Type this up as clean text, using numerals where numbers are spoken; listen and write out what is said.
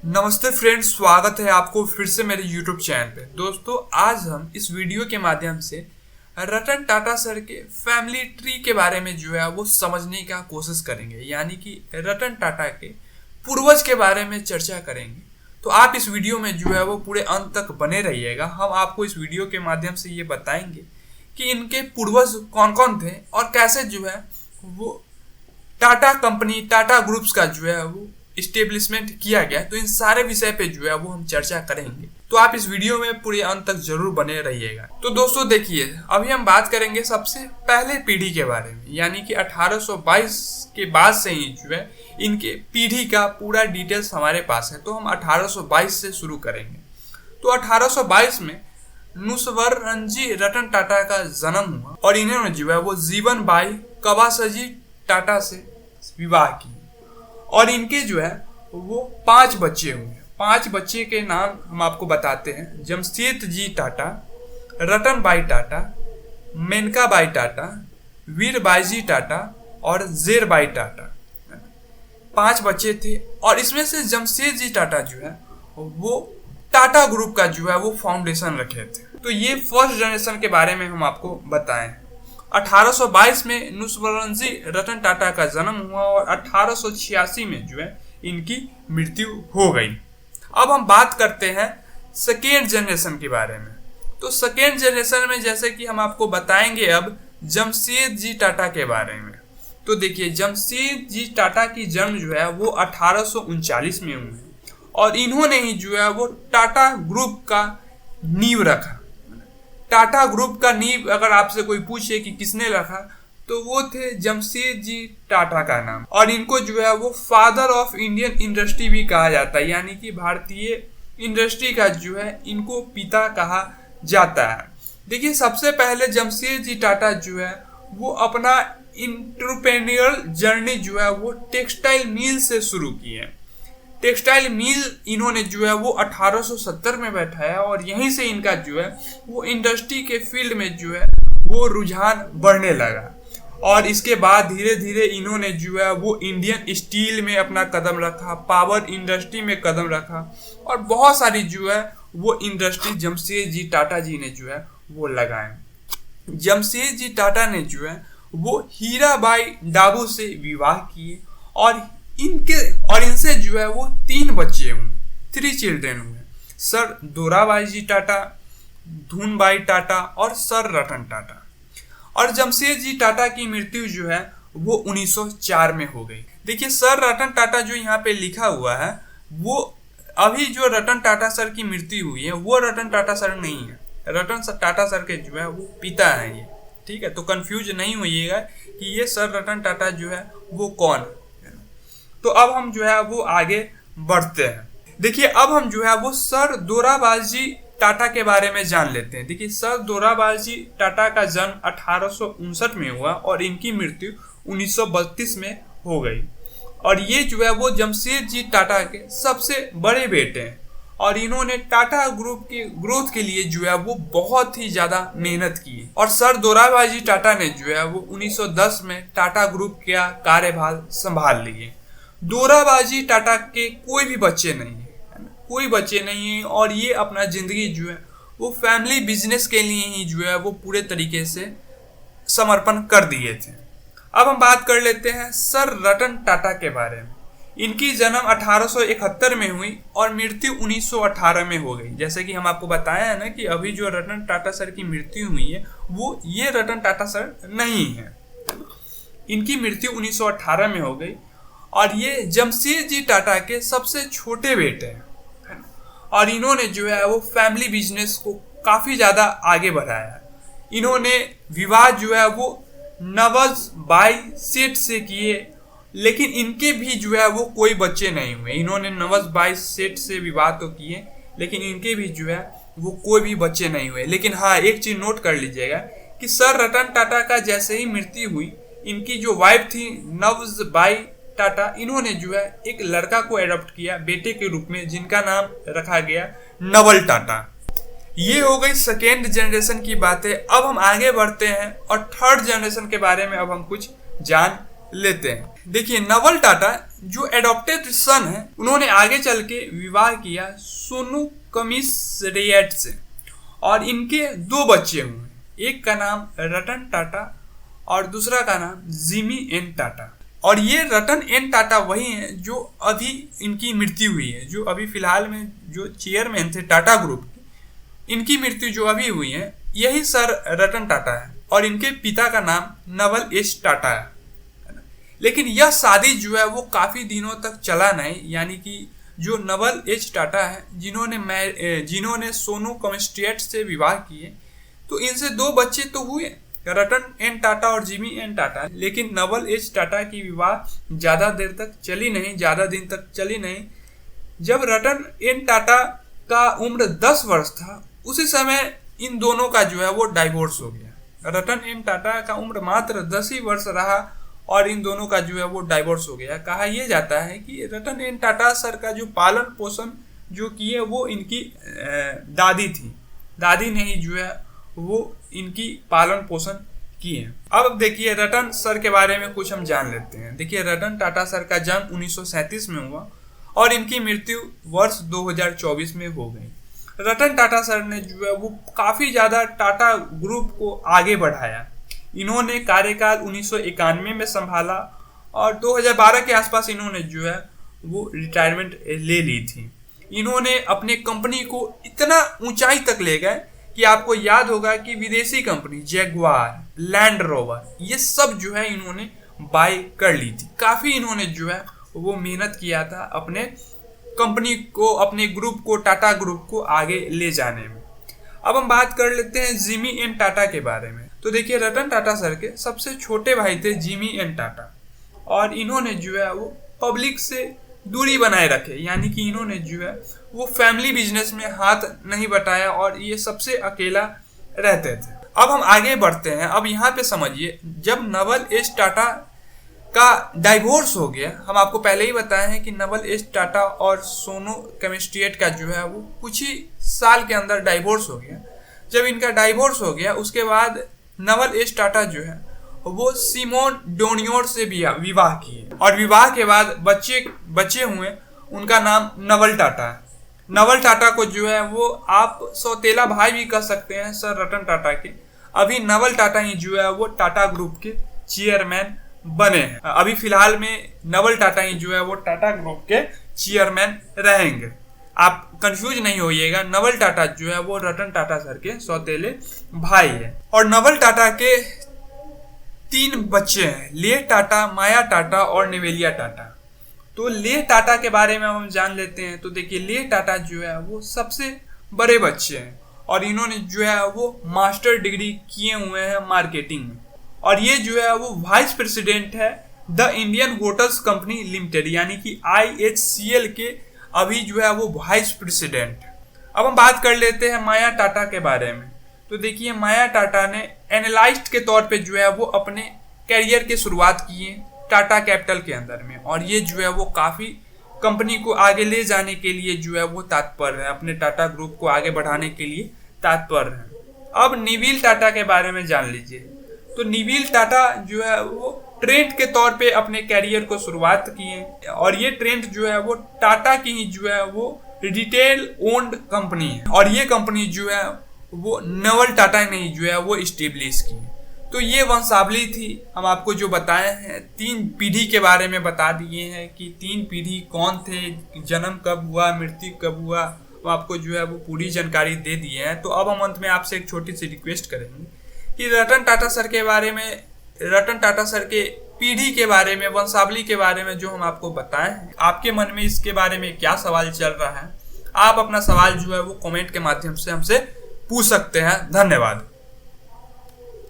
नमस्ते फ्रेंड्स, स्वागत है आपको फिर से मेरे YouTube चैनल पे। दोस्तों, आज हम इस वीडियो के माध्यम से रतन टाटा सर के फैमिली ट्री के बारे में जो है वो समझने का कोशिश करेंगे, यानी कि रतन टाटा के पूर्वज के बारे में चर्चा करेंगे। तो आप इस वीडियो में जो है वो पूरे अंत तक बने रहिएगा। हम आपको इस वीडियो के माध्यम से ये बताएंगे कि इनके पूर्वज कौन कौन थे और कैसे जो है वो टाटा कंपनी, टाटा ग्रुप्स का जो है वो इस्टेब्लिशमेंट किया गया। तो इन सारे विषय पे जो है वो हम चर्चा करेंगे, तो आप इस वीडियो में पूरे अंत तक जरूर बने रहिएगा। तो दोस्तों देखिए, अभी हम बात करेंगे सबसे पहले पीढ़ी के बारे में, यानी कि 1822 के बाद से ही जो है इनके पीढ़ी का पूरा डिटेल्स हमारे पास है। तो हम 1822 से शुरू करेंगे। तो 1822 में नुसवरनजी रतन टाटा का जन्म हुआ और इन्होंने जो है वो जीवन बाई कवासाजी टाटा से विवाह की और इनके जो है वो 5 बच्चे हुए। 5 बच्चे के नाम हम आपको बताते हैं। जमशेद जी टाटा, रतन बाई टाटा, मेनका बाई टाटा, वीर बाईजी टाटा और जेर बाई टाटा। 5 बच्चे थे और इसमें से जमशेद जी टाटा जो है वो टाटा ग्रुप का जो है वो फाउंडेशन रखे थे। तो ये फर्स्ट जनरेशन के बारे में हम आपको बताएं। 1822 में नुसवरनजी रतन टाटा का जन्म हुआ और 1886 में जो है इनकी मृत्यु हो गई। अब हम बात करते हैं सेकेंड जनरेशन के बारे में। तो सेकेंड जनरेशन में जैसे कि हम आपको बताएंगे अब जमशेद जी टाटा के बारे में। तो देखिए, जमशेद जी टाटा की जन्म जो है वो 1839 में हुई और इन्होंने ही जो है वो टाटा ग्रुप का नींव रखा। टाटा ग्रुप का नींव अगर आपसे कोई पूछे कि किसने रखा, तो वो थे जमशेद जी टाटा का नाम। और इनको जो है वो फादर ऑफ इंडियन इंडस्ट्री भी कहा जाता है, यानी कि भारतीय इंडस्ट्री का जो है इनको पिता कहा जाता है। देखिए, सबसे पहले जमशेद जी टाटा जो है वो अपना एंटरप्रेन्योरल जर्नी जो है वो टेक्सटाइल मिल से शुरू की है। टेक्सटाइल मिल इन्होंने जो है वो 1870 में बैठाया और यहीं से इनका जो है वो इंडस्ट्री के फील्ड में जो है वो रुझान बढ़ने लगा। और इसके बाद धीरे धीरे इन्होंने जो है वो इंडियन स्टील में अपना कदम रखा, पावर इंडस्ट्री में कदम रखा और बहुत सारी जो है वो इंडस्ट्री जमशेद जी टाटा जी ने जो है वो लगाए। जमशेद जी टाटा ने जो है वो हीराबाई डाबू से विवाह किए और इनसे जो है वो 3 बच्चे हुए, 3 चिल्ड्रेन हुए। सर दोराबाई जी टाटा, धूनबाई टाटा और सर रतन टाटा। और जमशेद जी टाटा की मृत्यु जो है वो 1904 में हो गई। देखिए, सर रतन टाटा जो यहाँ पे लिखा हुआ है वो अभी जो रतन टाटा सर की मृत्यु हुई है वो रतन टाटा सर नहीं है। रतन टाटा सर के जो है वो पिता है ये, ठीक है। तो कंफ्यूज नहीं होइएगा कि ये सर रतन टाटा जो है वो कौन है। तो अब हम जो है वो आगे बढ़ते हैं। देखिए, अब हम जो है वो सर दोराबाजी टाटा के बारे में जान लेते हैं। देखिए, सर दोराबाजी टाटा का जन्म 1859 में हुआ और इनकी मृत्यु 1932 में हो गई। और ये जो है वो जमशेद जी टाटा के सबसे बड़े बेटे हैं और इन्होंने टाटा ग्रुप के ग्रोथ के लिए जो है वो बहुत ही ज्यादा मेहनत की। और सर दोराबाजी टाटा ने जो है वो 1910 में टाटा ग्रुप का कार्यभार संभाल लिए। दोराबाजी टाटा के कोई भी बच्चे नहीं है, कोई बच्चे नहीं है और ये अपना जिंदगी जो है वो फैमिली बिजनेस के लिए ही जो है वो पूरे तरीके से समर्पण कर दिए थे। अब हम बात कर लेते हैं सर रतन टाटा के बारे में। इनकी जन्म 1871 में हुई और मृत्यु 1918 में हो गई। जैसे कि हम आपको बताया है ना कि अभी जो रतन टाटा सर की मृत्यु हुई है वो ये रतन टाटा सर नहीं है। इनकी मृत्यु 1918 में हो गई और ये जमशेद जी टाटा के सबसे छोटे बेटे हैं और इन्होंने जो है वो फैमिली बिजनेस को काफ़ी ज़्यादा आगे बढ़ाया। इन्होंने विवाह जो है वो नवाज बाई सेठ से किए, लेकिन इनके भी जो है वो कोई बच्चे नहीं हुए। इन्होंने नवाज बाई सेठ से विवाह तो किए, लेकिन इनके भी जो है वो कोई भी बच्चे नहीं हुए। लेकिन हाँ, एक चीज़ नोट कर लीजिएगा कि सर रतन टाटा का जैसे ही मृत्यु हुई, इनकी जो वाइफ थी नवाज बाई टाटा, इन्होंने जो है एक लड़का को एडॉप्ट किया बेटे के रूप में, जिनका नाम रखा गया नवल टाटा। ये हो गई सेकेंड जनरेशन की बातें। अब हम आगे बढ़ते हैं और थर्ड जनरेशन के बारे में अब हम कुछ जान लेते हैं। देखिए, नवल टाटा जो एडॉप्टेड सन है उन्होंने आगे चल के विवाह किया सोनू कमिश्रेट से और इनके 2 बच्चे हुए। एक का नाम रतन टाटा और दूसरा का नाम जिमी एन टाटा। और ये रतन एन टाटा वही हैं जो अभी इनकी मृत्यु हुई है, जो अभी फिलहाल में जो चेयरमैन थे टाटा ग्रुप के, इनकी मृत्यु जो अभी हुई है यही सर रतन टाटा है और इनके पिता का नाम नवल एच टाटा है। लेकिन यह शादी जो है वो काफ़ी दिनों तक चला नहीं, यानी कि जो नवल एच टाटा है जिन्होंने सोनू कमिश्रेट से विवाह किए, तो इनसे 2 बच्चे तो हुए, रतन एन टाटा और जिमी एन टाटा। लेकिन नवल एच टाटा की विवाह ज़्यादा देर तक चली नहीं, ज़्यादा दिन तक चली नहीं। जब रतन एन टाटा का उम्र 10 वर्ष था उसी समय इन दोनों का जो है वो डाइवोर्स हो गया। रतन एन टाटा का उम्र मात्र 10 ही वर्ष रहा और इन दोनों का जो है वो डाइवोर्स हो गया। कहा यह जाता है कि रतन एन टाटा सर का जो पालन पोषण जो किए वो इनकी दादी थी, दादी ने ही जो है वो इनकी पालन पोषण किए। अब देखिए रतन सर के बारे में कुछ हम जान लेते हैं। देखिए रतन टाटा सर का जन्म 1937 में हुआ और इनकी मृत्यु वर्ष 2024 में हो गई। रतन टाटा सर ने जो है वो काफ़ी ज़्यादा टाटा ग्रुप को आगे बढ़ाया। इन्होंने कार्यकाल 1991 में संभाला और 2012 के आसपास इन्होंने जो है वो रिटायरमेंट ले ली थी। इन्होंने अपने कंपनी को इतना ऊंचाई तक ले गए कि आपको याद होगा कि विदेशी कंपनी जैगुआर, लैंड रोवर, ये सब जो है इन्होंने बाय कर ली थी। काफ़ी इन्होंने जो है वो मेहनत किया था अपने कंपनी को, अपने ग्रुप को, टाटा ग्रुप को आगे ले जाने में। अब हम बात कर लेते हैं जिमी एन टाटा के बारे में। तो देखिए रतन टाटा सर के सबसे छोटे भाई थे जिमी एन टाटा और इन्होंने जो है वो पब्लिक से दूरी बनाए रखे, यानी कि इन्होंने जो है वो फैमिली बिजनेस में हाथ नहीं बटाया और ये सबसे अकेला रहते थे। अब हम आगे बढ़ते हैं। अब यहाँ पे समझिए, जब नवल एच टाटा का डाइवोर्स हो गया, हम आपको पहले ही बताए हैं कि नवल एच टाटा और सोनू कमिश्रेट का जो है वो कुछ ही साल के अंदर डाइवोर्स हो गया। जब इनका डाइवोर्स हो गया उसके बाद नवल एच टाटा जो है वो सिमोन डोनियोर से विवाह किए और विवाह के बाद बच्चे हुए, उनका नाम नवल टाटा है। नवल टाटा को जो है वो आप सौतेला भाई भी कह सकते हैं सर रतन टाटा के। अभी नवल टाटा ही जो है वो टाटा ग्रुप के चेयरमैन बने हैं। अभी फिलहाल में नवल टाटा ही जो है वो टाटा ग्रुप के चेयरमैन रहेंगे। आप कंफ्यूज नहीं होइएगा, नवल टाटा जो है वो रतन टाटा सर के सौतेले भाई है। और नवल टाटा के 3 बच्चे हैं, लेह टाटा, माया टाटा और निवेलिया टाटा। तो लेह टाटा के बारे में हम जान लेते हैं। तो देखिए लेह टाटा जो है वो सबसे बड़े बच्चे हैं और इन्होंने जो है वो मास्टर डिग्री किए हुए हैं मार्केटिंग में और ये जो है वो वाइस प्रेसिडेंट है the Indian hotels company limited, यानी कि IHCL के अभी जो है वो वाइस प्रेसिडेंट। अब हम बात कर लेते हैं माया टाटा के बारे में। तो देखिए माया टाटा ने एनालिस्ट के तौर पे जो है वो अपने कैरियर की शुरुआत की है टाटा कैपिटल के अंदर में और ये जो है वो काफ़ी कंपनी को आगे ले जाने के लिए जो है वो तत्पर है, अपने टाटा ग्रुप को आगे बढ़ाने के लिए तत्पर है। अब निविल टाटा के बारे में जान लीजिए। तो निविल टाटा जो है वो ट्रेंड के तौर पे अपने कैरियर को शुरुआत किए और ये ट्रेंड जो है वो टाटा की ही जो है वो रिटेल ओन्ड कंपनी है और ये कंपनी जो है वो नवल टाटा ने जो है वो इस्टेब्लिश की। तो ये वंशावली थी, हम आपको जो बताए हैं 3 पीढ़ी के बारे में बता दिए हैं कि 3 पीढ़ी कौन थे, जन्म कब हुआ, मृत्यु कब हुआ, वो आपको जो है वो पूरी जानकारी दे दिए हैं। तो अब हम अंत में आपसे एक छोटी सी रिक्वेस्ट करेंगे कि रतन टाटा सर के बारे में, रतन टाटा सर के पीढ़ी के बारे में, वंशावली के बारे में जो हम आपको बताए हैं, आपके मन में इसके बारे में क्या सवाल चल रहा है, आप अपना सवाल जो है वो कमेंट के माध्यम से हमसे पूछ सकते हैं। धन्यवाद।